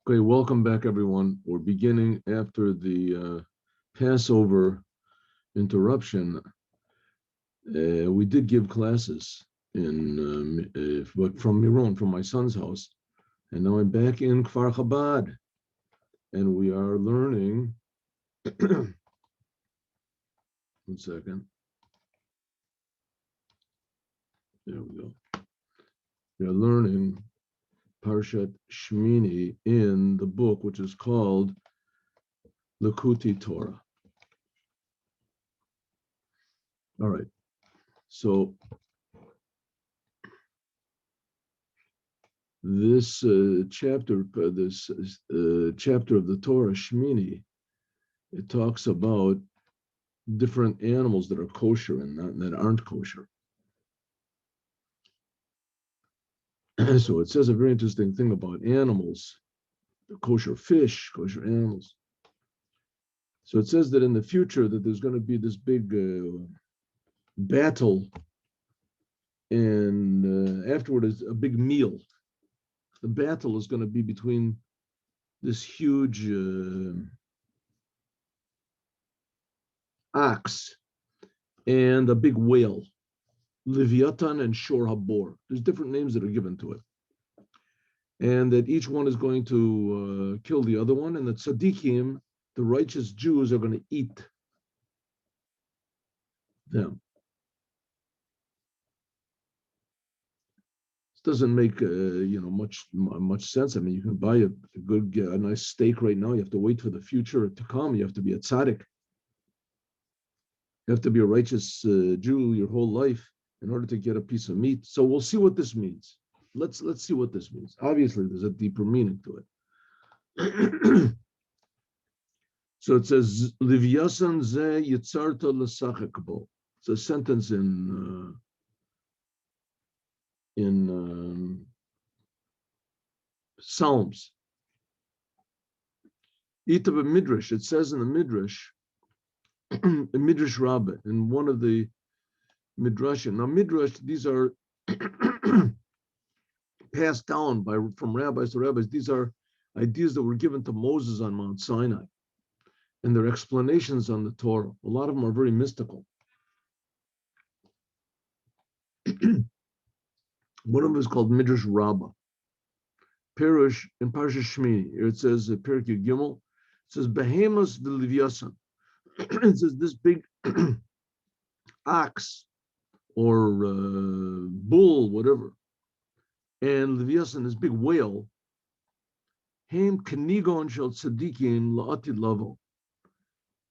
Okay, welcome back, everyone. We're beginning after the Passover interruption. We did give classes but from Miron, from my son's house, and now I'm back in Kfar Chabad, and we are learning. 1 second. There we go. We are learning Parshat Shmini in the book, which is called Likuti Torah. All right. So this chapter of the Torah, Shmini, it talks about different animals that are kosher and that aren't kosher. So it says a very interesting thing about animals, kosher fish, kosher animals. So it says that in the future that there's going to be this big battle, and afterward is a big meal. The battle is going to be between this huge ox and a big whale, Leviathan and Shor Habor. There's different names that are given to it. And that each one is going to kill the other one, and the Tzadikim, the righteous Jews, are going to eat them. This doesn't make much sense. I mean, you can buy a nice steak right now. You have to wait for the future to come. You have to be a tzaddik. You have to be a righteous Jew your whole life in order to get a piece of meat. So we'll see what this means. Let's see what this means. Obviously, there's a deeper meaning to it. So it says, "Livyasan ze yitzarta l'sachek bo." It's a sentence in Psalms. Ita b'midrash. It says in the midrash, in Midrash Rabbah, in one of the midrashim. Now, midrash, these are passed down from rabbis to rabbis. These are ideas that were given to Moses on Mount Sinai, and their explanations on the Torah. A lot of them are very mystical. One of them is called Midrash Rabbah. Perush in Parsha Shmini. It says Perik Yud Gimel. It says Behemoth the Livyasan. It says this big ox or bull, whatever, and Livyasan, this big whale. Haim Kenigon Shel Tzadikim La'atid Lavo.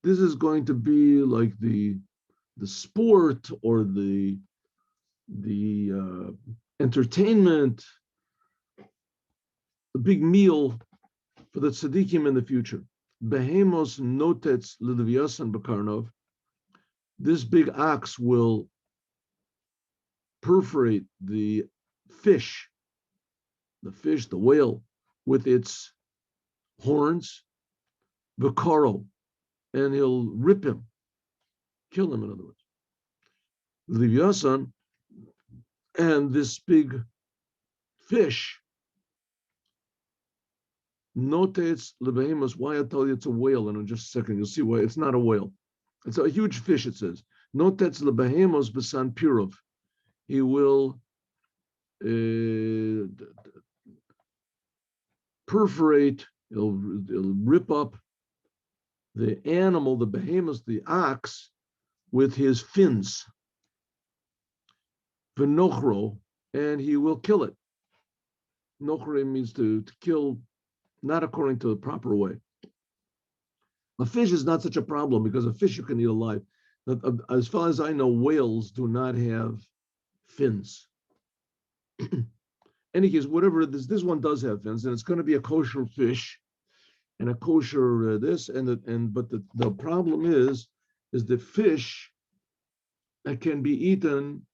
This is going to be like the sport or the entertainment, the big meal for the tzaddikim in the future. Behemos notets l'Livyasan b'karnov. This big ox will perforate the fish, the whale, with its horns, v'karo, and he'll rip him, kill him, in other words. Livyasan, and this big fish, notates lebehemus. Why I tell you it's a whale, and in just a second you'll see why it's not a whale. It's a huge fish, it says. Notates lebehemus besan pirov. He will perforate, he'll rip up the animal, the behemoth, the ox, with his fins. V'nochro, and he will kill it. Nochre means to kill, not according to the proper way. A fish is not such a problem because a fish you can eat alive. As far as I know, whales do not have fins. Any case, whatever it is, this one does have fins, and it's going to be a kosher fish and a kosher but the problem is the fish that can be eaten.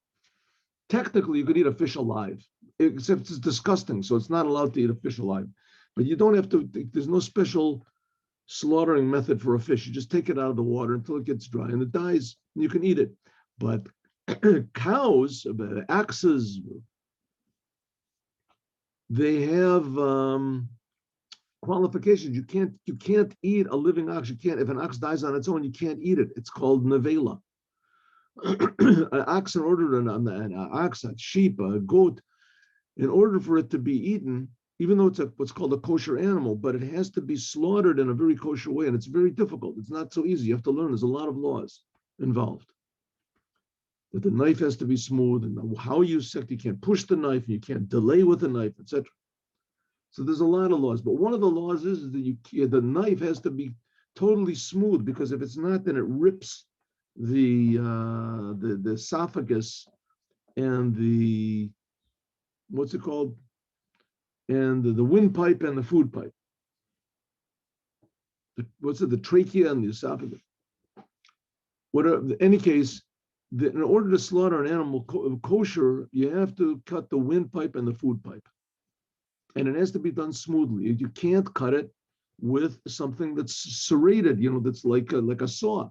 Technically, you could eat a fish alive, except it's disgusting, so it's not allowed to eat a fish alive. But you don't have to, there's no special slaughtering method for a fish. You just take it out of the water until it gets dry and it dies, and you can eat it. But cows, oxes, they have qualifications. You can't eat a living ox. You can't, if an ox dies on its own, you can't eat it. It's called nevela. An ox, in order to, an ox, a sheep, a goat, in order for it to be eaten, even though it's what's called a kosher animal, but it has to be slaughtered in a very kosher way, and it's very difficult. It's not so easy. You have to learn. There's a lot of laws involved. That the knife has to be smooth, and how you sect, you can't push the knife, and you can't delay with the knife, etc. So there's a lot of laws, but one of the laws is that the knife has to be totally smooth, because if it's not, then it rips the esophagus and the, what's it called, and the windpipe and the food pipe. The trachea and the esophagus. In any case, in order to slaughter an animal kosher, you have to cut the windpipe and the food pipe. And it has to be done smoothly. You can't cut it with something that's serrated, that's like a saw.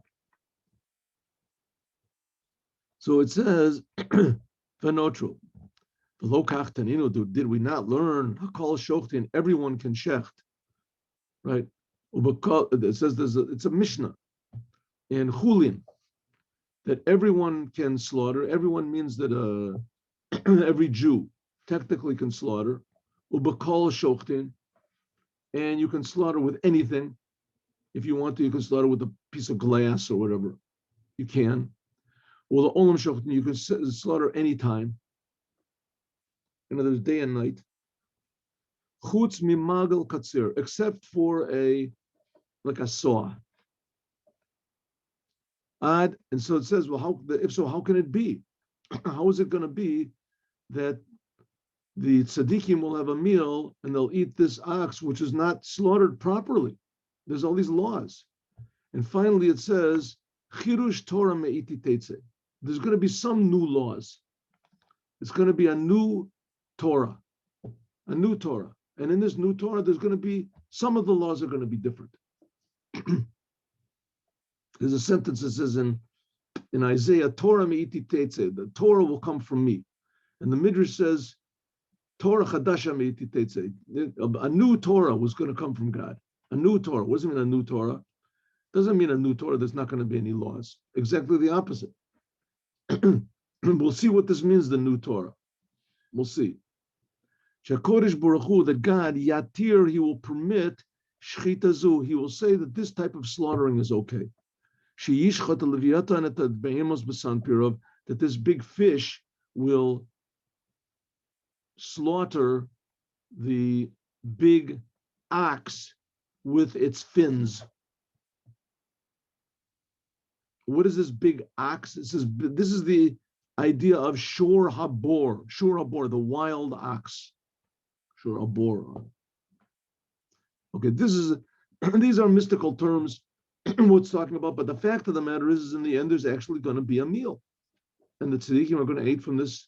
So it says, Venotru. Did we not learn Hakal Shochtin? Everyone can shecht, right? It says it's a Mishnah in Chulin that everyone can slaughter. Everyone means that every Jew technically can slaughter. Ubakal Shochtin, and you can slaughter with anything. If you want to, you can slaughter with a piece of glass or whatever. You can. Well, the Olam Shochtin, you can slaughter anytime. In other words, day and night. Chutz mimagal katzir, except for like a saw. And so it says, well, if so, how can it be? How is it going to be that the tzadikim will have a meal and they'll eat this ox, which is not slaughtered properly? There's all these laws. And finally it says, chirush Torah me'iti teitze. There's going to be some new laws. It's going to be a new Torah. And in this new Torah, there's going to be, some of the laws are going to be different. There's a sentence that says in Isaiah, Torah me'iti teitze, the Torah will come from me. And the Midrash says, Torah chadasha me'iti teitze, a new Torah was going to come from God. A new Torah. What does it mean, a new Torah? Doesn't mean a new Torah, there's not going to be any laws. Exactly the opposite. We'll see what this means, the new Torah. We'll see. Shakodesh Baruch Hu, that God, Yatir, he will permit Shchitazu, he will say that this type of slaughtering is okay. Sheyishchat Leviatan et Behemos B'san Pirov, that this big fish will slaughter the big ox with its fins. What is this big ox? This is the idea of Shor Habor, the wild ox. Shor Habor. Okay, these are mystical terms, what's talking about, but the fact of the matter is in the end, there's actually going to be a meal. And the tzadikim are going to eat from this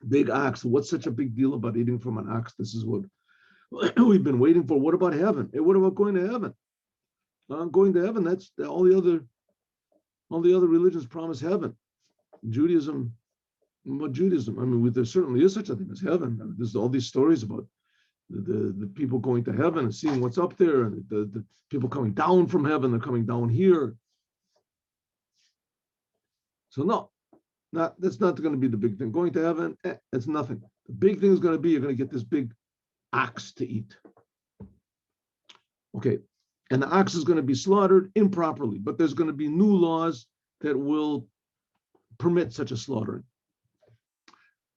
big ox. What's such a big deal about eating from an ox? This is what we've been waiting for. What about heaven? Hey, what about going to heaven? Going to heaven, that's all the other religions promise heaven. Judaism, I mean, there certainly is such a thing as heaven. There's all these stories about the people going to heaven and seeing what's up there, and the people coming down from heaven, they're coming down here. So no, that's not going to be the big thing. Going to heaven, it's nothing. The big thing is going to be, you're going to get this big ox to eat. Okay, and the ox is going to be slaughtered improperly, but there's going to be new laws that will permit such a slaughtering.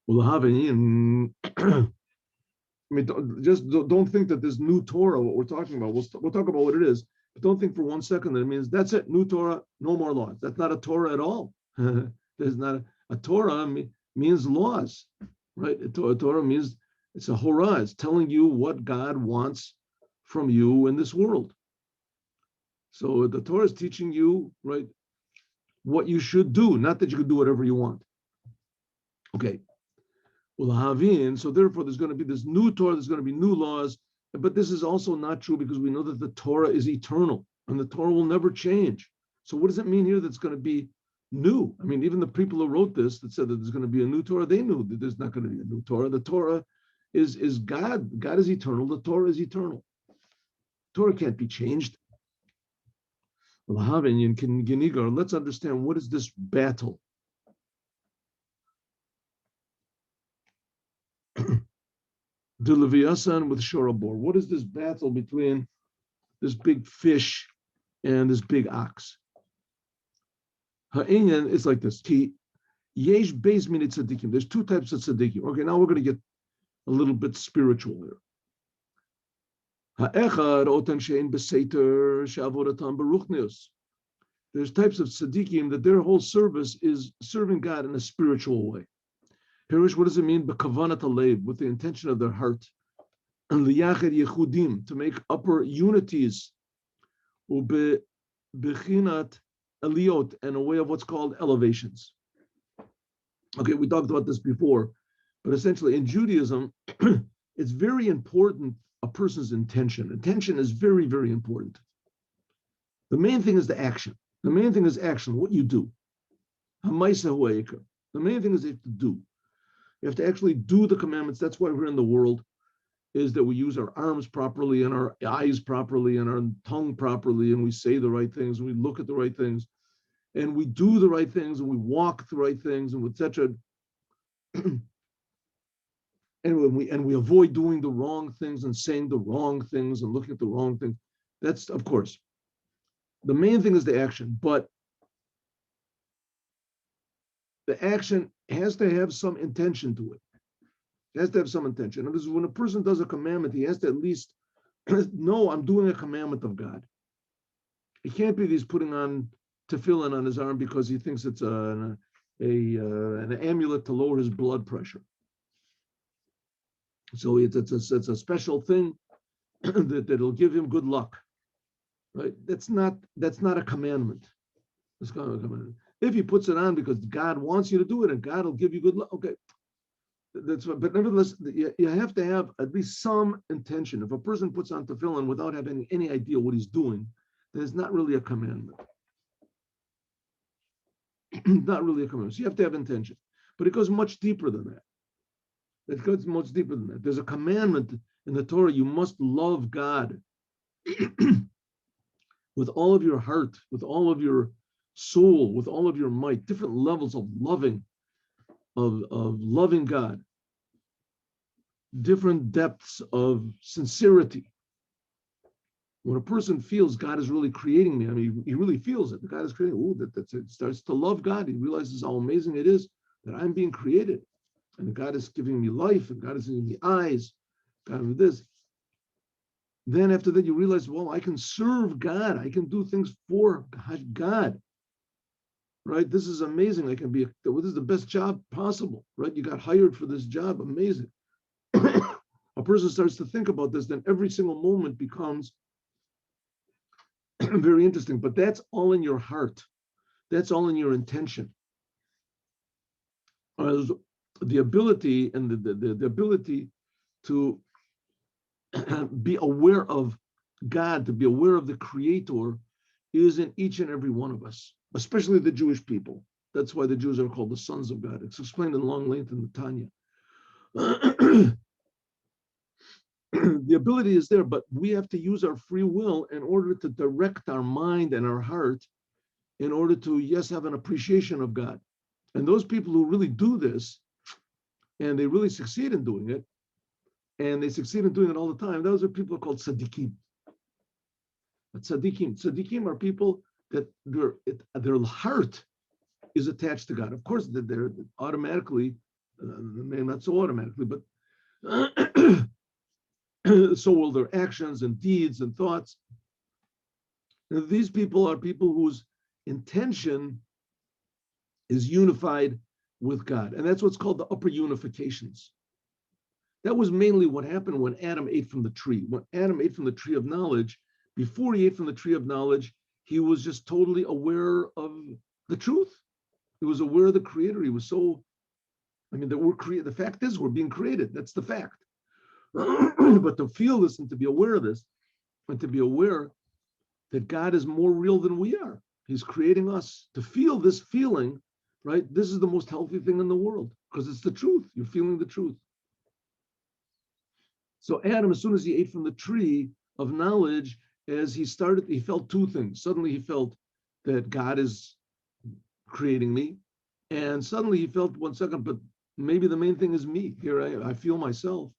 Well, I mean, don't think that this new Torah, what we're talking about, we'll talk about what it is, but don't think for 1 second that it means that's it, new Torah, no more laws. That's not a Torah at all. There's not a Torah means laws, right? A Torah means it's a Horah. It's telling you what God wants from you in this world. So the Torah is teaching you, right, what you should do, not that you can do whatever you want. Okay. Well, Havin, so therefore there's going to be this new Torah, there's going to be new laws, but this is also not true because we know that the Torah is eternal and the Torah will never change. So what does it mean here that's going to be new? I mean, even the people who wrote this that said that there's going to be a new Torah, they knew that there's not going to be a new Torah. The Torah is God. God is eternal. The Torah is eternal. Torah can't be changed. Let's understand what is this battle. The Leviathan with Shorabor. What is this battle between this big fish and this big ox? Ha'inyan is like this. Yesh beis min tzadikim. There's two types of tzadikim. Okay, now we're going to get a little bit spiritual here. Ha'echad otan she'en b'seiter she'avodatam beruchnius. There's types of tzadikim that their whole service is serving God in a spiritual way. Pirish, what does it mean? B'kavanat halev, with the intention of their heart. And liyachid yechudim, to make upper unities. U'bechinat aliyot, and a way of what's called elevations. Okay, we talked about this before, but essentially in Judaism, it's very important a person's intention. Intention is very, very important. The main thing is the action. The main thing is action, what you do. The main thing is you have to do. You have to actually do the commandments. That's why we're in the world, is that we use our arms properly and our eyes properly and our tongue properly, and we say the right things, and we look at the right things, and we do the right things, and we walk the right things, and etc. and we avoid doing the wrong things and saying the wrong things and looking at the wrong things. That's, of course, the main thing is the action, but the action has to have some intention to it. It has to have some intention. And this is when a person does a commandment, he has to at least know, I'm doing a commandment of God. It can't be that he's putting on tefillin on his arm because he thinks it's an amulet to lower his blood pressure. So it's a special thing that'll give him good luck, right? That's not a commandment. It's kind of a commandment. If he puts it on because God wants you to do it and God will give you good luck, okay. That's what, but nevertheless, you have to have at least some intention. If a person puts on tefillin without having any idea what he's doing, then it's not really a commandment. Not really a commandment. So you have to have intention. But it goes much deeper than that. It goes much deeper than that. There's a commandment in the Torah. You must love God with all of your heart, with all of your soul, with all of your might. Different levels of loving. Of loving God, different depths of sincerity. When a person feels God is really creating me, I mean, he really feels it. The God is creating. It starts to love God. He realizes how amazing it is that I'm being created, and God is giving me life, and God is giving me eyes. God is this. Then after that, you realize, well, I can serve God. I can do things for God. Right? This is amazing. This is the best job possible, right? You got hired for this job. Amazing. A person starts to think about this, then every single moment becomes very interesting. But that's all in your heart. That's all in your intention. The ability and the ability to be aware of God, to be aware of the Creator, is in each and every one of us, especially the Jewish people. That's why the Jews are called the sons of God. It's explained in long length in the Tanya. The ability is there, but we have to use our free will in order to direct our mind and our heart in order to, yes, have an appreciation of God. And those people who really do this, and they really succeed in doing it, and they succeed in doing it all the time, those are people called Tzadikim. Tzadikim are people that their heart is attached to God. Of course, they're automatically, maybe not so automatically, but so will their actions and deeds and thoughts. And these people are people whose intention is unified with God. And that's what's called the upper unifications. That was mainly what happened when Adam ate from the tree. When Adam ate from the tree of knowledge, before he ate from the tree of knowledge, he was just totally aware of the truth. He was aware of the Creator. He was so, that we're created. The fact is, we're being created. That's the fact. But to feel this and to be aware of this, and to be aware that God is more real than we are. He's creating us. To feel this feeling, right? This is the most healthy thing in the world because it's the truth. You're feeling the truth. So Adam, as soon as he ate from the tree, of knowledge as he felt two things. Suddenly he felt that God is creating me. And suddenly he felt, one second, but maybe the main thing is me. Here I feel myself.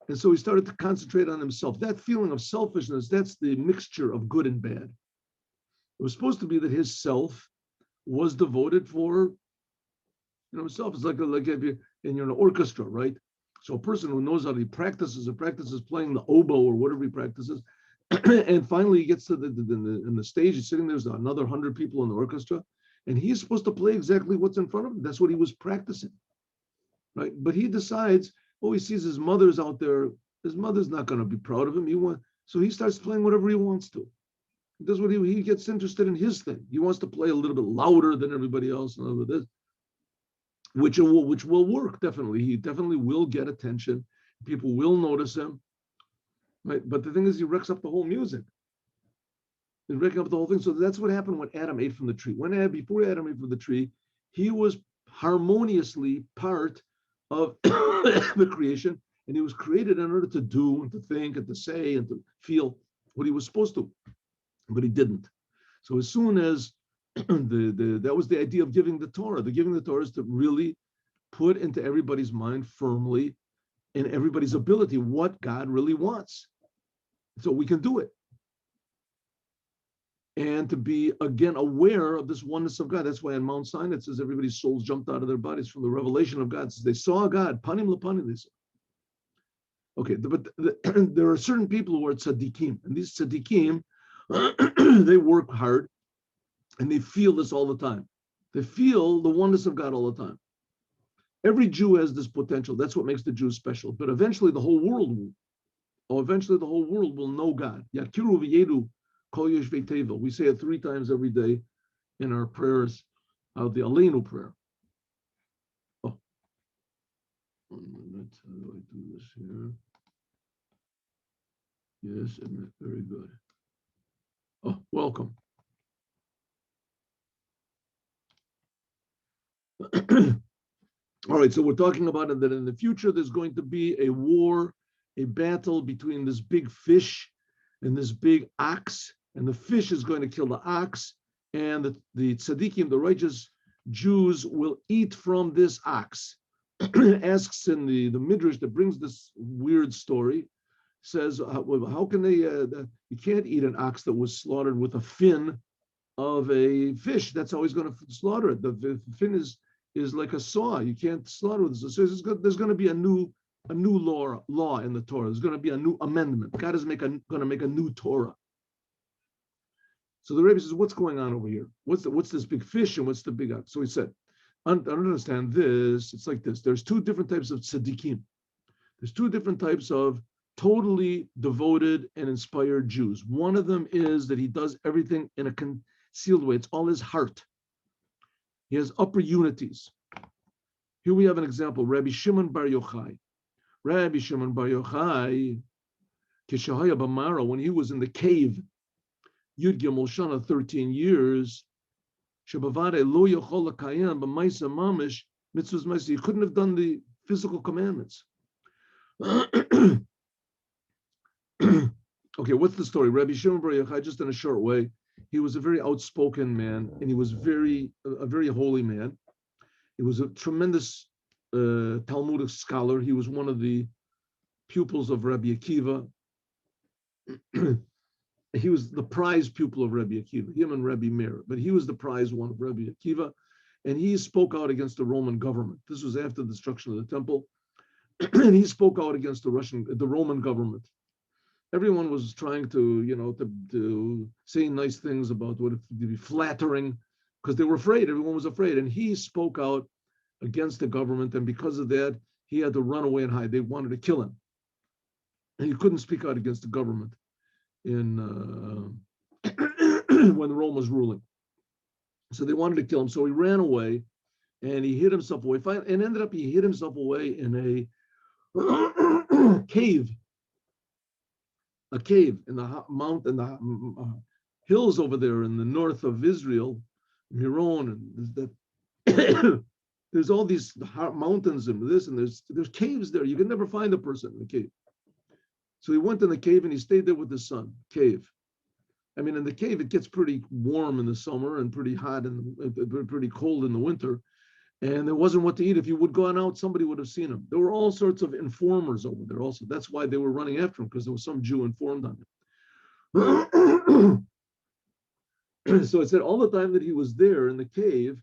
And so he started to concentrate on himself. That feeling of selfishness, that's the mixture of good and bad. It was supposed to be that his self was devoted for himself. It's like if you're in an orchestra, right? So a person who knows how he practices playing the oboe or whatever he practices, and finally he gets to the stage. He's sitting there's another 100 people in the orchestra, and he's supposed to play exactly what's in front of him. That's what he was practicing, right? But he decides, he sees his mother's out there. His mother's not going to be proud of him. So he starts playing whatever he wants to. He does what he gets interested in his thing. He wants to play a little bit louder than everybody else, and all of this, which will work definitely. He definitely will get attention. People will notice him, right? But the thing is, he wrecks up the whole music. He's wrecking up the whole thing. So that's what happened when Adam ate from the tree. Before Adam ate from the tree, he was harmoniously part of the creation, and he was created in order to do and to think and to say and to feel what he was supposed to, but he didn't. So as soon as that was the idea of giving the Torah. The giving the Torah is to really put into everybody's mind firmly, in everybody's ability, what God really wants, so we can do it. And to be, again, aware of this oneness of God. That's why on Mount Sinai it says everybody's souls jumped out of their bodies from the revelation of God. It says they saw God, panim lepanim, they said. Okay, but there are certain people who are tzadikim, and these tzadikim, they work hard, and they feel this all the time. They feel the oneness of God all the time. Every Jew has this potential. That's what makes the Jews special. But eventually the whole world will know God. Yakiru v'yedu kol yoshvei tevel. We say it 3 times every day in our prayers, the Aleinu prayer. Oh, 1 minute. How do I do this here? Yes, very good. Oh, welcome. All right, so we're talking about it that in the future there's going to be a war, a battle between this big fish and this big ox, and the fish is going to kill the ox, and the tzaddikim, the righteous Jews, will eat from this ox. Asks in the Midrash that brings this weird story, says, how can they, you can't eat an ox that was slaughtered with a fin of a fish. That's how he's going to slaughter it. The fin is like a saw. You can't slaughter with this. So there's going to be a new law in the Torah. There's going to be a new amendment. God is going to make a new Torah. So the Rebbe says, what's going on over here? What's this big fish and what's the big ox? So he said, I understand this. It's like this. There's 2 different types of tzaddikim. There's 2 different types of totally devoted and inspired Jews. One of them is that he does everything in a concealed way. It's all his heart. He has upper unities. Here we have an example. Rabbi Shimon Bar Yochai. Rabbi Shimon Bar Yochai, Kishahaya Bamara, when he was in the cave, Yud Gimel Shana, 13 years, Shabavade Lo Yochol Lakayam B'Maisa Mamish Mitzvahs Maisa. He couldn't have done the physical commandments. Okay, what's the story? Rabbi Shimon Bar Yochai, just in a short way, he was a very outspoken man, and he was a very holy man. He was a tremendous Talmudic scholar. He was one of the pupils of Rabbi Akiva. He was the prize pupil of Rabbi Akiva, him and Rabbi Meir, but he was the prize one of Rabbi Akiva, and he spoke out against the Roman government. This was after the destruction of the temple, and he spoke out against the Roman government. Everyone was trying to say nice things about what it to be flattering, because they were afraid. Everyone was afraid, and he spoke out against the government, and because of that, he had to run away and hide. They wanted to kill him, and he couldn't speak out against the government in when Rome was ruling. So they wanted to kill him. So he ran away, and he hid himself away. And ended up he hid himself away in a cave. A cave in the mountain, the hills over there in the north of Israel, Miron, and there's all these mountains and this, and there's caves there. You can never find a person in the cave. So he went in the cave and he stayed there with his son. Cave. I mean, in the cave, it gets pretty warm in the summer and pretty hot and pretty cold in the winter. And there wasn't what to eat. If you would go on out, somebody would have seen him. There were all sorts of informers over there also. That's why they were running after him, because there was some Jew informed on him. So it said all the time that he was there in the cave,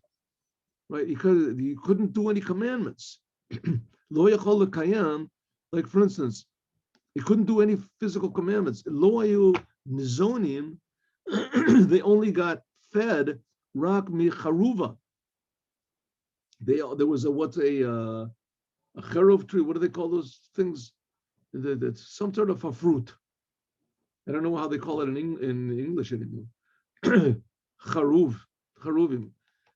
right, he couldn't do any commandments. Lo yachol lekayam, like for instance, he couldn't do any physical commandments. Lo ayu nizonim, they only got fed rak mi charuva. There was a cherov tree. What do they call those things? That's some sort of a fruit. I don't know how they call it in English anymore. Charuvim.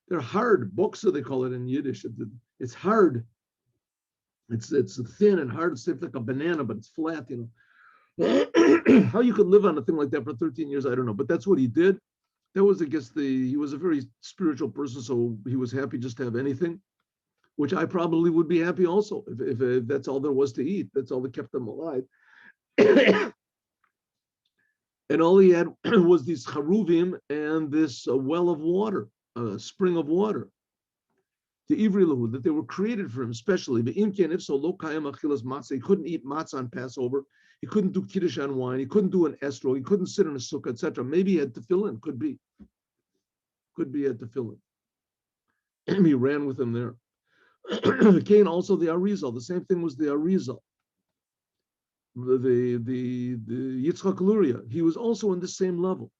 They're hard. Boksa, they call it in Yiddish. It's hard. It's thin and hard. It's shaped like a banana, but it's flat, you know. How you could live on a thing like that for 13 years, I don't know. But that's what he did. That was, I guess, he was a very spiritual person, so he was happy just to have anything, which I probably would be happy also if that's all there was to eat. That's all that kept him alive. And all he had was these charuvim and this well of water, a spring of water. The ivrilahu, that they were created for him, especially. But if so, lo kayam achilas matzah. He couldn't eat matzah on Passover. He couldn't do kiddush on wine. He couldn't do an estro. He couldn't sit in a sukkah, etc. Maybe he had tefillin. Could be he had tefillin. He ran with him there. Cain also the Arizal. The same thing was the Arizal. The Yitzchak Luria, he was also in the same level.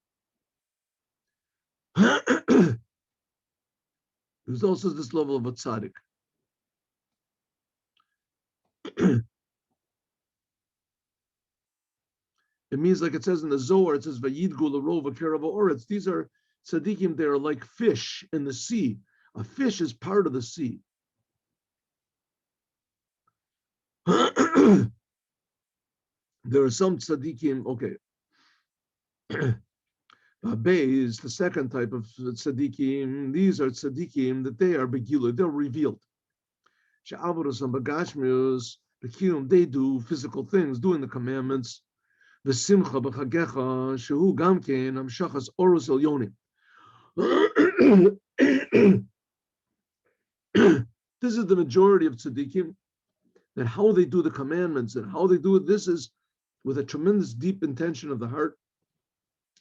He was also this level of a tzaddik. It means, like it says in the Zohar, it says Vayidgu l'rov v'kerav ha'oretz. These are tzaddikim. They are like fish in the sea. A fish is part of the sea. There are some tzaddikim, okay. Bay is the second type of tzaddikim. These are tzaddikim that they are begilui, they're revealed. She'avorus and bagashmius, they do physical things, doing the commandments. The simcha b'chagecha, shehu gamkein, amshachas orus elyonim. This is the majority of tzaddikim, that how they do the commandments and how they do it, this is with a tremendous deep intention of the heart,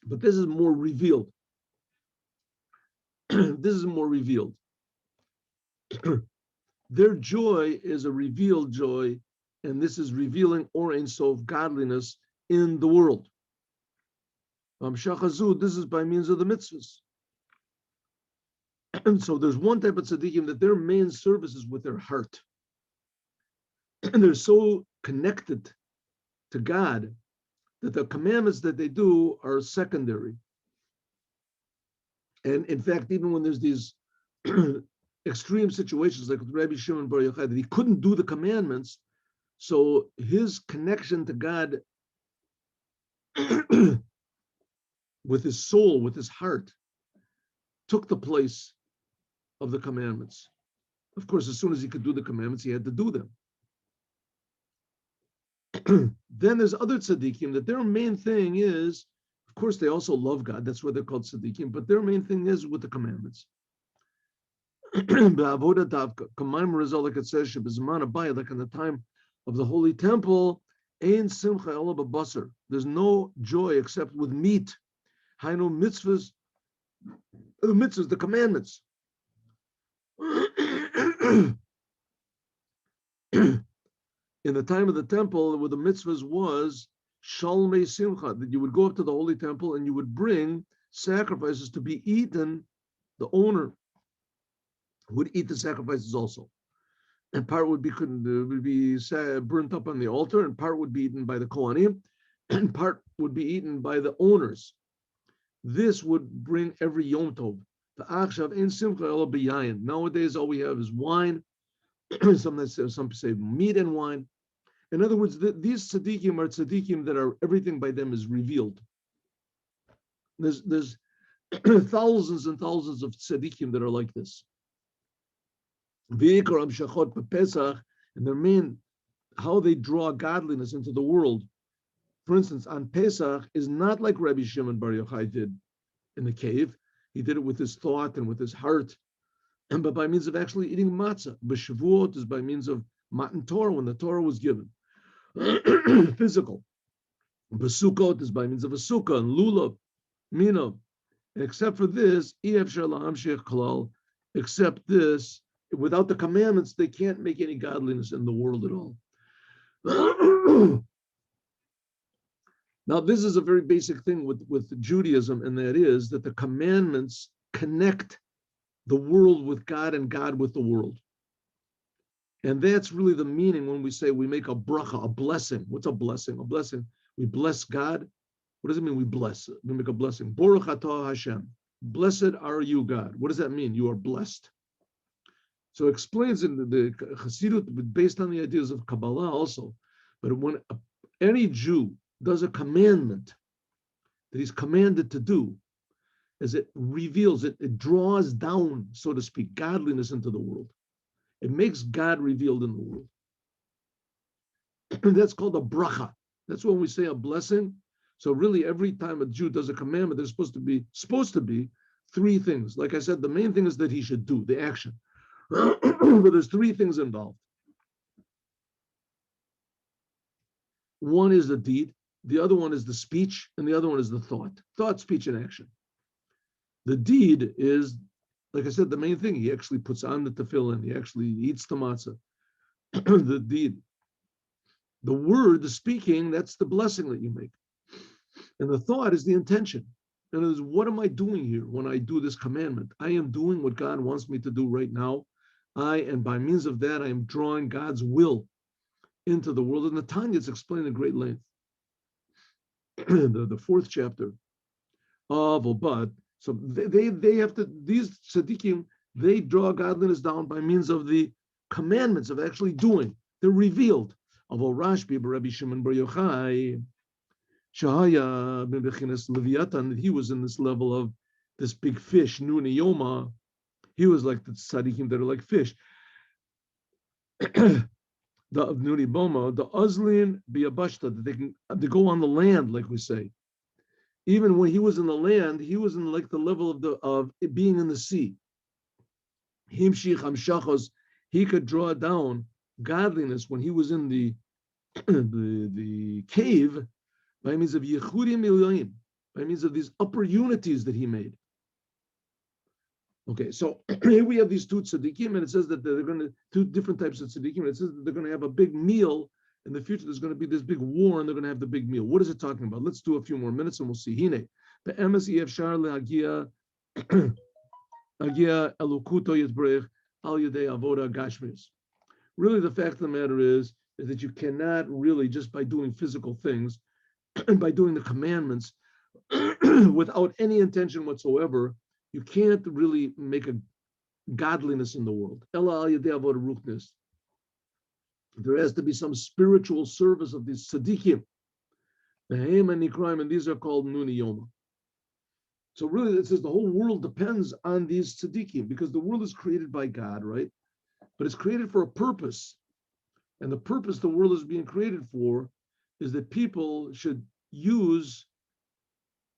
but this is more revealed. This is more revealed. Their joy is a revealed joy, and this is revealing or Ein Sof godliness in the world. This is by means of the mitzvahs. And so there's one type of tzaddikim that their main service is with their heart. And they're so connected to God that the commandments that they do are secondary. And in fact, even when there's these extreme situations like with Rabbi Shimon Bar Yochai, that he couldn't do the commandments, so his connection to God with his soul, with his heart, took the place of the commandments. Of course, as soon as he could do the commandments, he had to do them. Then there's other tzaddikim that their main thing is, of course, they also love God. That's why they're called tzaddikim. But their main thing is with the commandments. Like it says, like in the time of the Holy Temple, there's no joy except with meat. Mitzvahs, the commandments. In the time of the temple, where the mitzvahs was shalmei simcha, that you would go up to the holy temple and you would bring sacrifices to be eaten. The owner would eat the sacrifices also, and part would be burnt up on the altar, and part would be eaten by the kohanim, and part would be eaten by the owners. This would bring every Yom Tov. Nowadays, all we have is wine. Some say meat and wine. In other words, these tzaddikim are tzaddikim that are, everything by them is revealed. There's thousands and thousands of tzaddikim that are like this. And their main, how they draw godliness into the world, for instance, on Pesach is not like Rabbi Shimon Bar Yochai did in the cave. He did it with his thought and with his heart, but by means of actually eating matzah. B'Shavuot is by means of Matan Torah, when the Torah was given. Physical. B'Sukkot is by means of a sukkah and lulav, mina. Except for this, except this, without the commandments, they can't make any godliness in the world at all. Now, this is a very basic thing with Judaism, and that is that the commandments connect the world with God and God with the world. And that's really the meaning when we say we make a bracha, a blessing. What's a blessing? A blessing. We bless God. What does it mean we bless? We make a blessing. Baruch atah Hashem. Blessed are you, God. What does that mean? You are blessed. So it explains in the Chassidut, based on the ideas of Kabbalah also. But when any Jew does a commandment that he's commanded to do, as it reveals, it draws down, so to speak, godliness into the world. It makes God revealed in the world. That's called a bracha. That's when we say a blessing. So really, every time a Jew does a commandment, there's supposed to be three things. Like I said, the main thing is that he should do the action. But there's three things involved. One is the deed, the other one is the speech, and the other one is the thought. Thought, speech, and action. The deed is, like I said, the main thing. He actually puts on the tefillin. He actually eats the matzah. The deed. The word, the speaking, that's the blessing that you make. And the thought is the intention. And it is, what am I doing here when I do this commandment? I am doing what God wants me to do right now. And by means of that, I am drawing God's will into the world. And the Tanya is explained in great length. the fourth chapter of Obad. So they have to, these tzadikim, they draw godliness down by means of the commandments of actually doing. They're revealed. Although Rashbi, Rabbi Shimon Bar Yochai, Shahaya ben Bechinas Leviathan, he was in this level of this big fish, Nuni Yoma. He was like the tzadikim that are like fish. The Nuni Boma, the Uzlin Biabashta, that they go on the land, like we say. Even when he was in the land, he was in like the level of it being in the sea. Himshich Hamshachos, he could draw down godliness when he was in the cave by means of Yechudim Ilayim, by means of these upper unities that he made. Okay, so here we have these two tzadikim, and it says that they're going to, two different types of tzadikim, and it says that they're going to have a big meal. In the future, there's going to be this big war, and they're going to have the big meal. What is it talking about? Let's do a few more minutes, and we'll see. Hine, the emasi efshar lehagia agia elukuto yitbrech al yedei avoda gashmis. Really, the fact of the matter is that you cannot really, just by doing physical things, and by doing the commandments, without any intention whatsoever, you can't really make a godliness in the world. Ela al yedei avoda ruchnis. There has to be some spiritual service of these tzadikim. The Haim and Nikraim, and these are called Nuni Yoma. So really, it says the whole world depends on these tzadikim, because the world is created by God, right? But it's created for a purpose. And the purpose the world is being created for is that people should use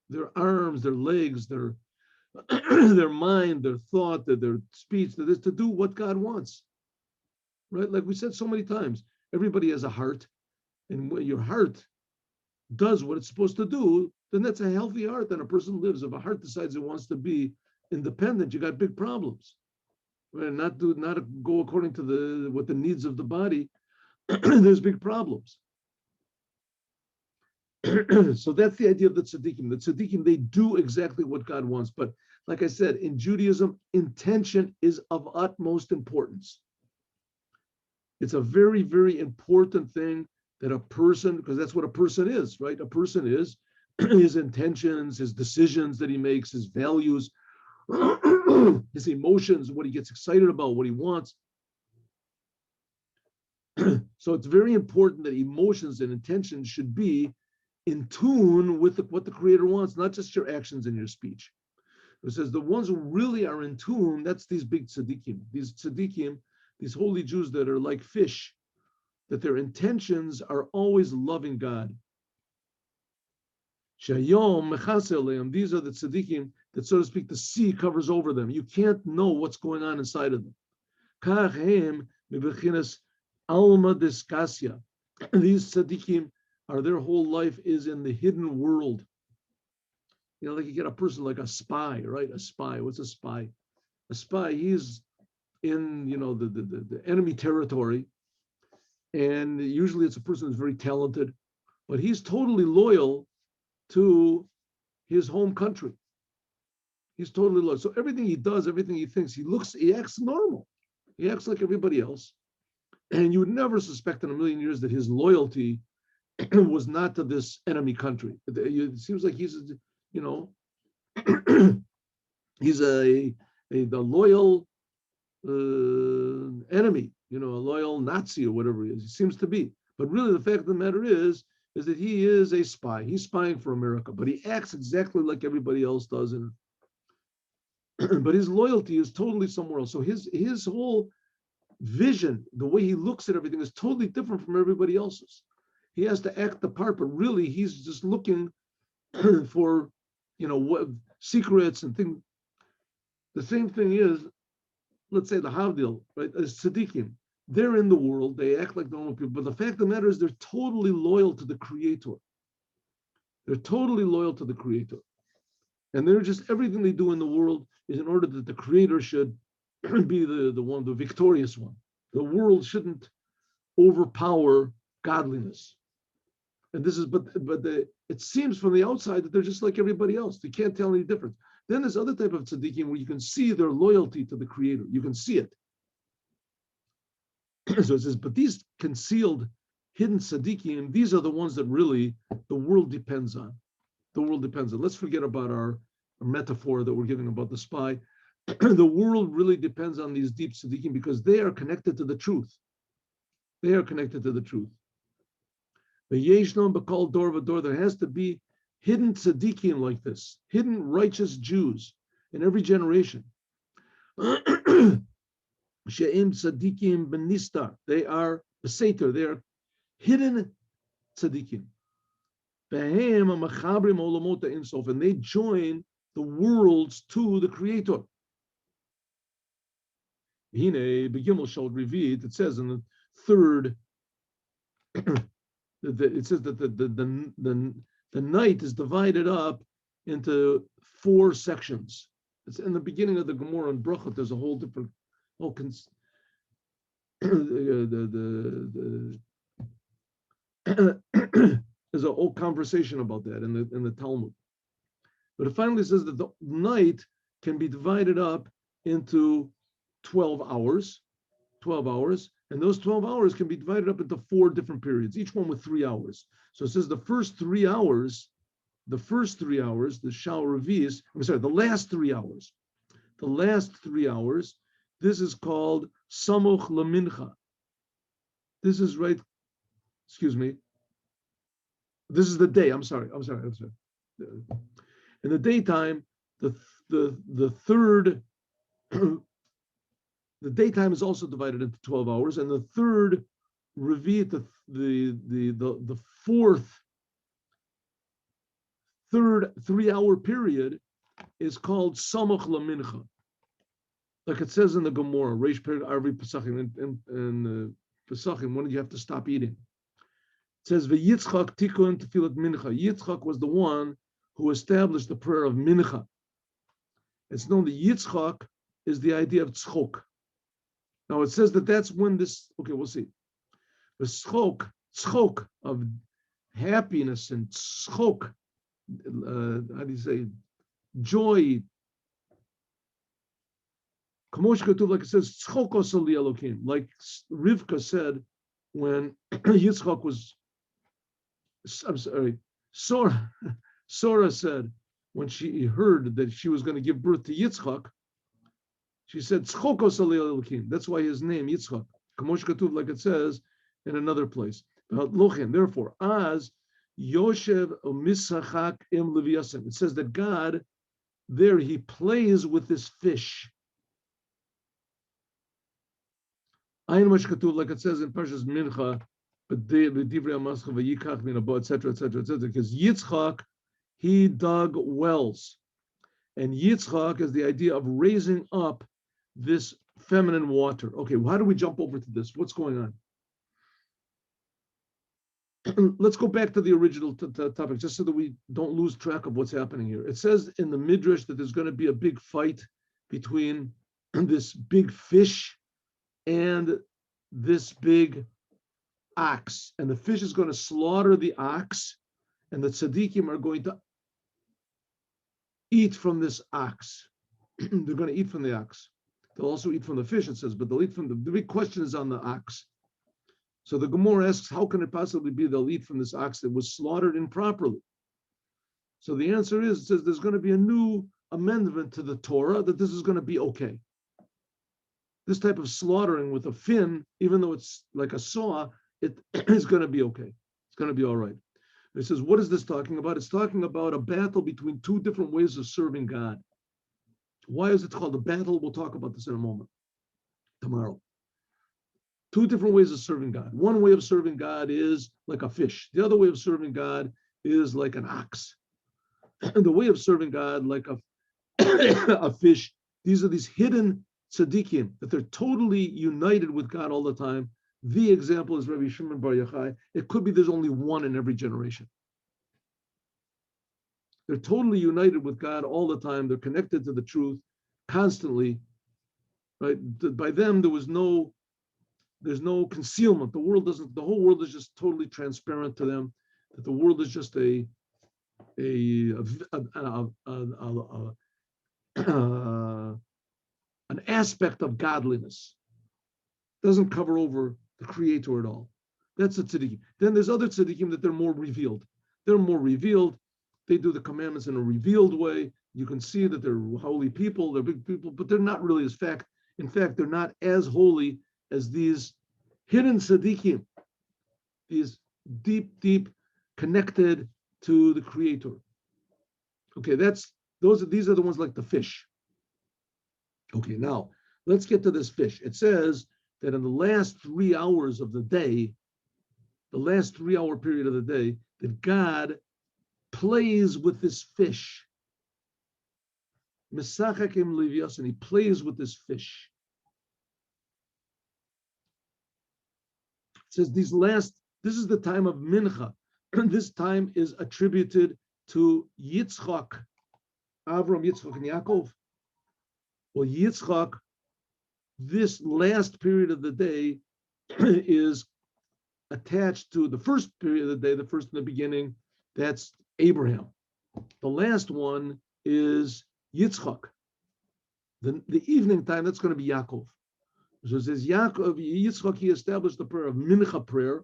their arms, their legs, their their mind, their thought, their speech, to do what God wants. Right? Like we said so many times, everybody has a heart, and when your heart does what it's supposed to do, then that's a healthy heart, and a person lives. If a heart decides it wants to be independent, you got big problems. Right? Not go according to what the needs of the body, there's big problems. So that's the idea of the tzaddikim. The tzaddikim, they do exactly what God wants. But like I said, in Judaism, intention is of utmost importance. It's a very, very important thing that a person, because that's what a person is, right? A person is his intentions, his decisions that he makes, his values, his emotions, what he gets excited about, what he wants. So it's very important that emotions and intentions should be in tune with what the Creator wants, not just your actions and your speech. It says the ones who really are in tune, that's these big tzaddikim. These tzaddikim, these holy Jews that are like fish, that their intentions are always loving God. Shayom mechaseleim. These are the tzadikim that, so to speak, the sea covers over them. You can't know what's going on inside of them. Kach mibechinas alma diskasya. These tzadikim are, their whole life is in the hidden world. You know, like you get a person like a spy, right? A spy. What's a spy? A spy, he's in, you know, the enemy territory. And usually it's a person who's very talented, but he's totally loyal to his home country. He's totally loyal. So everything he does, everything he thinks, he acts normal. He acts like everybody else. And you would never suspect in a million years that his loyalty was not to this enemy country. It seems like he's, you know, he's the loyal enemy, you know, a loyal Nazi or whatever he is. He seems to be. But really the fact of the matter is that he is a spy. He's spying for America, but he acts exactly like everybody else does. And but his loyalty is totally somewhere else. So his whole vision, the way he looks at everything, is totally different from everybody else's. He has to act the part, but really he's just looking for, you know, what secrets and things. The same thing is, let's say the Havdil, right? As tzaddikim, they're in the world, they act like normal people, but the fact of the matter is they're totally loyal to the Creator. They're totally loyal to the Creator. And they're just, everything they do in the world is in order that the Creator should be the one, the victorious one. The world shouldn't overpower godliness. And this is, it seems from the outside that they're just like everybody else. They can't tell any difference. Then there's other type of tzaddikim where you can see their loyalty to the Creator. You can see it. So it says, but these concealed, hidden tzaddikim, these are the ones that really the world depends on. The world depends on. Let's forget about our metaphor that we're giving about the spy. The world really depends on these deep tzaddikim because they are connected to the truth. They are connected to the truth. There has to be hidden tzaddikim like this, hidden righteous Jews in every generation. She'im tzaddikim benistar. They are beseter. They are hidden tzaddikim. And they join the worlds to the Creator. It says in the third, it says that the night is divided up into 4 sections. It's in the beginning of the Gemara and Brachot. There's a whole different, there's a whole conversation about that in the Talmud. But it finally says that the night can be divided up into 12 hours, and those 12 hours can be divided up into 4 different periods, each one with 3 hours. So it says the first 3 hours, the Shao Revis, the last 3 hours. The last 3 hours, this is called Samoch Lamincha. This is right, excuse me. This is the day, I'm sorry. In the daytime, the third, the daytime is also divided into 12 hours, and the third Revit, the fourth, third 3-hour period is called Samach Lamincha. Like it says in the Gemara, Reish Perik Arvi Pesachim, in Pesachim, when did you have to stop eating? It says, V'yitzchak tikun tefilat mincha. Yitzchak was the one who established the prayer of mincha. It's known that Yitzchak is the idea of tzchok. Now it says that that's when this, okay, we'll see. The tzchok of happiness and tzchok, how do you say, joy. Like it says, tzchokos ali Elokim, like Rivka said when Yitzchak was, I'm sorry, Sora said when she heard that she was going to give birth to Yitzchak, she said, tzchokos ali Elokim. That's why his name, Yitzchak. Like it says in another place. Therefore, as Yoshev Misachak im Leviasim, it says that God, there he plays with this fish. Like it says in Parshas Mincha, etc., because Yitzchak he dug wells. And Yitzchak is the idea of raising up this feminine water. Okay, how do we jump over to this? What's going on? Let's go back to the original topic, just so that we don't lose track of what's happening here. It says in the Midrash that there's going to be a big fight between this big fish and this big ox. And the fish is going to slaughter the ox, and the tzaddikim are going to eat from this ox. They're going to eat from the ox. They'll also eat from the fish, it says, but they'll eat from the big question is on the ox. So the Gemara asks, how can it possibly be they'll eat from this ox that was slaughtered improperly? So the answer is, it says there's going to be a new amendment to the Torah that this is going to be okay. This type of slaughtering with a fin, even though it's like a saw, it is going to be okay. It's going to be all right. It says, what is this talking about? It's talking about a battle between two different ways of serving God. Why is it called a battle? We'll talk about this in a moment, tomorrow. Two different ways of serving God. One way of serving God is like a fish. The other way of serving God is like an ox. And the way of serving God like a fish, these are these hidden tzadikim, that they're totally united with God all the time. The example is Rabbi Shimon Bar Yochai. It could be there's only one in every generation. They're totally united with God all the time. They're connected to the truth constantly. Right? By them, there's no concealment. The whole world is just totally transparent to them. That the world is just an aspect of godliness. Doesn't cover over the Creator at all. That's the tzaddikim. Then there's other tzaddikim that they're more revealed. They're more revealed. They do the commandments in a revealed way. You can see that they're holy people, they're big people, but they're not really in fact, they're not as holy as these hidden tzaddikim, these deep connected to the Creator. Okay, these are the ones like the fish. Okay, now let's get to this fish. It says that in the last 3 hours of the day, the last 3 hour period of the day, that God plays with this fish. Mesachakim levios, and he plays with this fish. It says this is the time of mincha. This time is attributed to Yitzchak, Avram, Yitzchak, and Yaakov. Well, Yitzchak, this last period of the day is attached to the first period of the day, the first in the beginning, that's Abraham. The last one is Yitzchak. The evening time, that's going to be Yaakov. So it says Yitzchak, he established the prayer of Mincha prayer.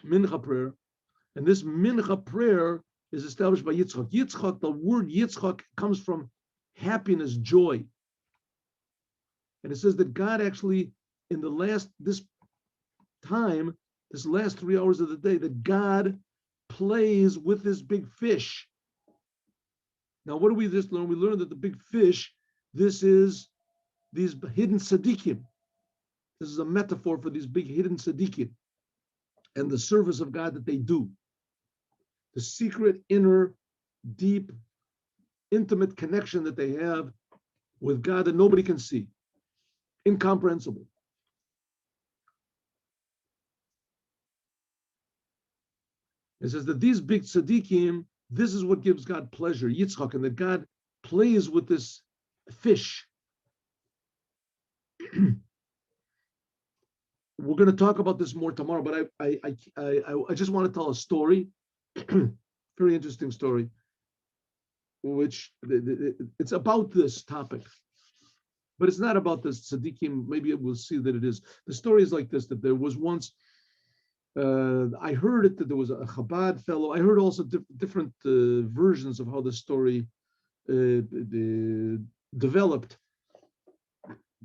And this Mincha prayer is established by Yitzchak. Yitzchak, the word Yitzchak comes from happiness, joy. And it says that God actually, in this last 3 hours of the day, that God plays with this big fish. Now, what do we just learn? We learned that the big fish, this is these hidden tzaddikim. This is a metaphor for these big hidden tzaddikim and the service of God that they do. The secret, inner, deep, intimate connection that they have with God that nobody can see. Incomprehensible. It says that these big tzaddikim, this is what gives God pleasure, Yitzchak, and that God plays with this fish. We're going to talk about this more tomorrow, but I just want to tell a story, very interesting story, which it's about this topic, but it's not about this tzaddikim. Maybe we'll see that it is. The story is like this: that there was once. I heard it that there was a Chabad fellow. I heard also different versions of how the story developed,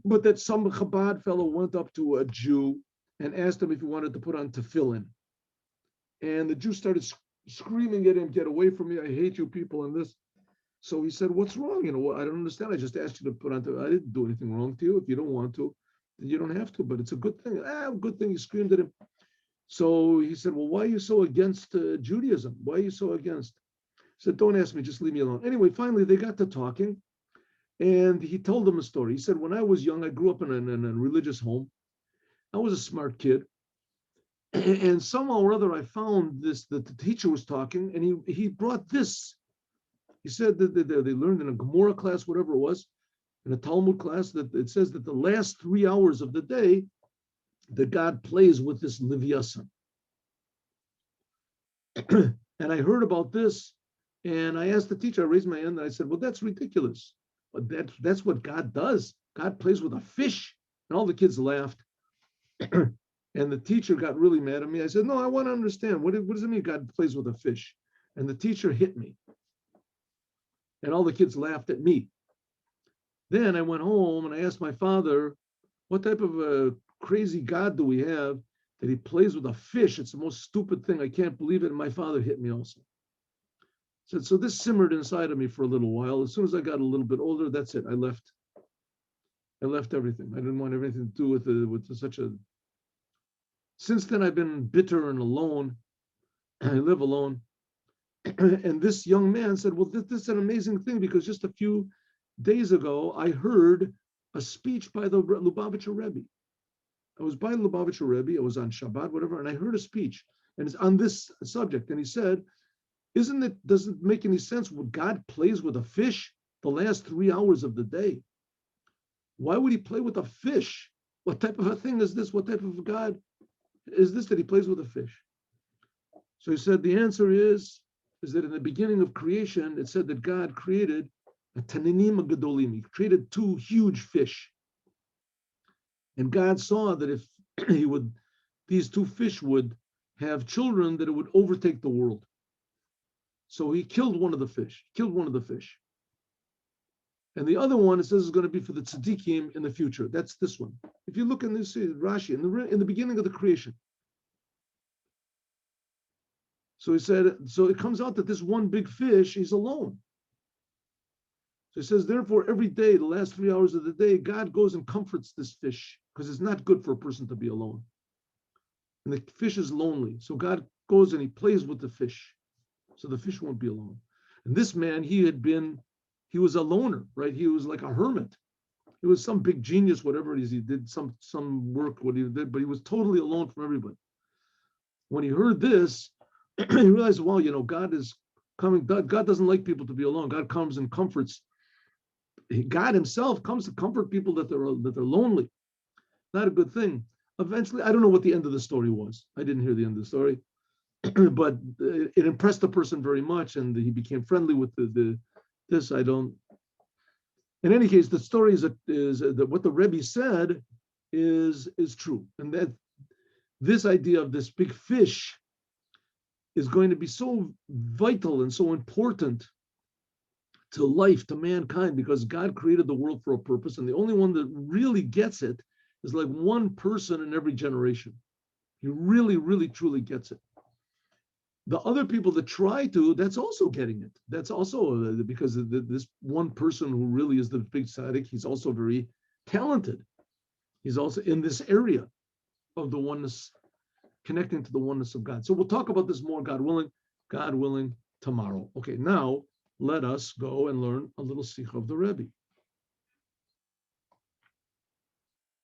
but that some Chabad fellow went up to a Jew and asked him if he wanted to put on tefillin, and the Jew started screaming at him, "Get away from me! I hate you people!" And this. So he said, "What's wrong? I don't understand. I just asked you to put on tefillin. I didn't do anything wrong to you. If you don't want to, then you don't have to. But it's a good thing. Good thing." He screamed at him. So he said, "Well, why are you so against Judaism? Why are you so against?" said, don't ask me, just leave me alone. Anyway, finally they got to talking, and he told them a story. He said, when I was young, I grew up in a religious home. I was a smart kid. And somehow or other, I found this, that the teacher was talking, and he brought this. He said that they learned in a Gemara class, whatever it was, in a Talmud class, that it says that the last 3 hours of the day, that God plays with this Livyasan. And I heard about this, and I asked the teacher, I raised my hand, and I said, well, that's ridiculous. But that's what God does. God plays with a fish. And all the kids laughed. And the teacher got really mad at me. I said, no, I want to understand. What does it mean God plays with a fish? And the teacher hit me. And all the kids laughed at me. Then I went home and I asked my father, what type of a crazy God do we have that he plays with a fish? It's the most stupid thing. I can't believe it. And my father hit me also. So this simmered inside of me for a little while. As soon as I got a little bit older, that's it. I left everything. I didn't want everything to do with such a... Since then, I've been bitter and alone. I live alone. And this young man said, well, this is an amazing thing, because just a few days ago, I heard a speech by the Lubavitcher Rebbe. I was by Lubavitcher Rebbe. I was on Shabbat, whatever, and I heard a speech, and it's on this subject. And he said, doesn't it make any sense when God plays with a fish the last 3 hours of the day? Why would he play with a fish? What type of a thing is this? What type of a God is this that he plays with a fish? So he said the answer is that in the beginning of creation, it said that God created a taninim gadolim. He created 2 huge fish. And God saw that if these 2 fish would have children, that it would overtake the world. So he killed one of the fish. And the other one, it says, is going to be for the Tzadikim in the future. That's this one. If you look in this Rashi, in the beginning of the creation. So he said, so it comes out that this one big fish, he's alone. So he says, therefore, every day, the last 3 hours of the day, God goes and comforts this fish, because it's not good for a person to be alone. And the fish is lonely. So God goes and he plays with the fish, so the fish won't be alone. And this man, he was a loner, right? He was like a hermit. He was some big genius, whatever it is. He did some work, what he did, but he was totally alone from everybody. When he heard this, he realized, well, God is coming. God doesn't like people to be alone. God comes and comforts. God himself comes to comfort people that they're lonely. Not a good thing. Eventually, I don't know what the end of the story was. I didn't hear the end of the story, but it impressed the person very much, and he became friendly with this. I don't. In any case, the story is that what the Rebbe said is true, and that this idea of this big fish is going to be so vital and so important to life, to mankind, because God created the world for a purpose, and the only one that really gets it is like one person in every generation. He really, really, truly gets it. The other people that try to, that's also getting it. That's also because this one person who really is the big tzaddik, he's also very talented. He's also in this area of the oneness, connecting to the oneness of God. So we'll talk about this more, God willing, tomorrow. Okay, now let us go and learn a little sikha of the Rebbe.